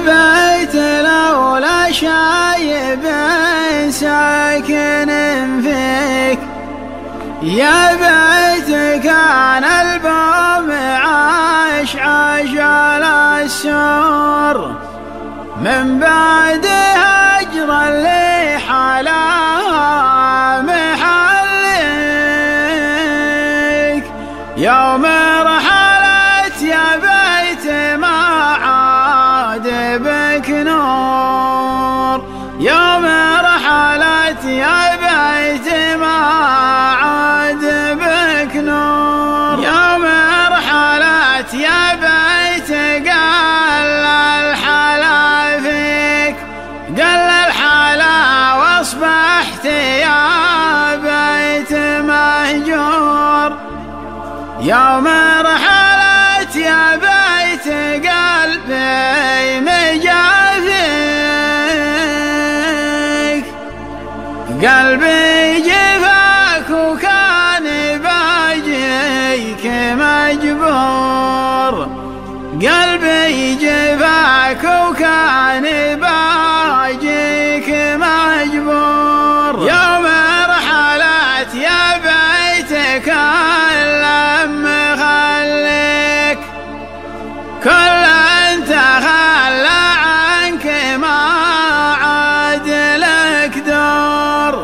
بيت لولا شايب ساكن فيك، يا بيت كان البوم عاش على السور، من بعد هجر اللي حلا محلك، يوم رحلت يا بيت ما عاد بك نور، يوم رحلت يا بيت ما عاد بك نور، يوم رحلت يا بيت قل الحلا فيك، قل الحلا واصبحت يا بيت مهجور، يوم رحلت يا بيت قلبي مجافيك، قلبي جفاك وكان باجيك مجبور، قلبي جفاك وكان باجيك مجبور، يوم رحلت يا بيت كل مخليك، كل انت خلى عنك ما عاد لك دور،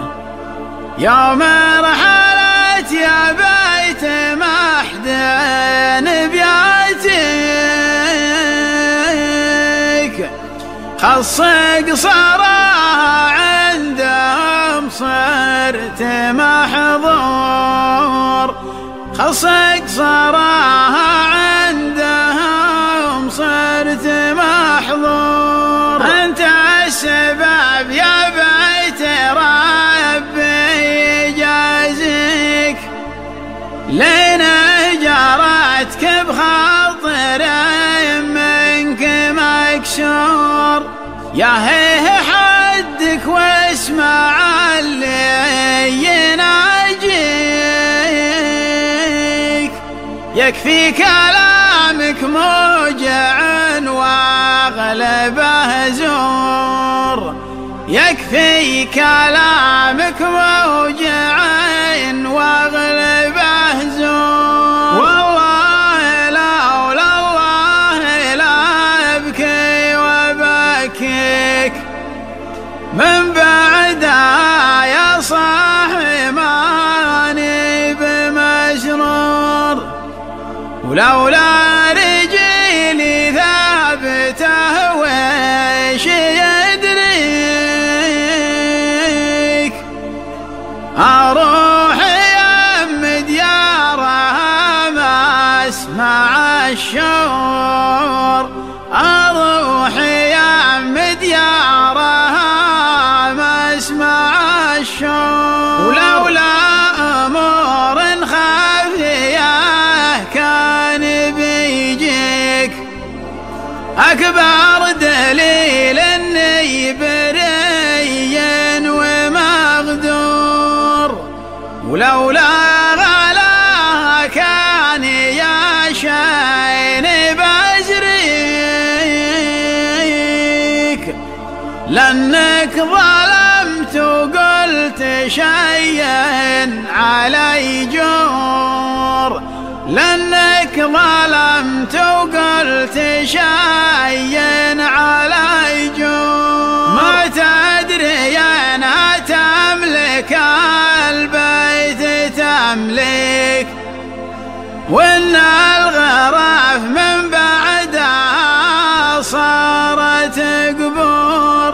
يوم رحلت يا بيت محدن بياتك، خصك صراها عندهم صرت محظور، خصك صراها عندهم صرت محظور، انت السبب يا بيت ربي يجازيك، لين جارتك بخاطري منك مكسور، يا هيه حدك واسمع اللي يناجيك، يكفي كلامك موجع واغلبه زور، يكفي كلامك موجع واغلبه زور، والله لولا الله لا ابكي وبكيك، من بعدها يا صاحي ماني بمسرور، ولولا رجلي ثابته ويش يدريك، اروح يم ديارها ما اسمع الشور، اروح يم ديارها ما اسمع الشور، ولولا امور خفيه كان بيجيك، اكبر دليل اني بري ومغدور، ولولا غلاها كان يا شين بزريك، لانك ظلمت وقلت شيئا علي جور، لانك ظلمت وقلت شيئا علي جور، ما تدري انا تملك البيت تملك، وان الغرف من بعدها صارت قبور،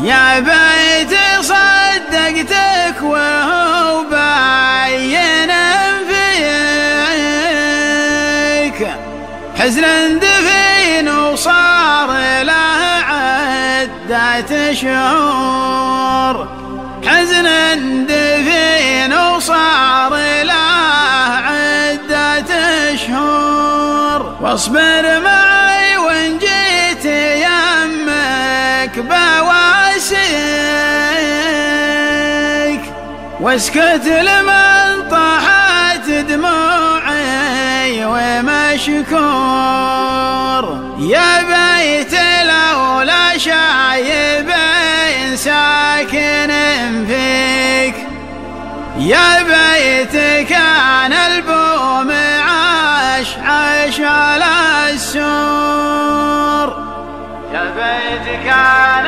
يا بيت صدقتك وهو باين فيك، حزن دفين وصار له عدة شهور، حزن دفين وصار له عدة شهور، واصبر معي وان جيت يمك بواسيك، واسكت لمن طاحت دموعي ومشكور، يا بيت شايب ساكن فيك، يا بيت كان البوم عاش على السور، يا بيت كان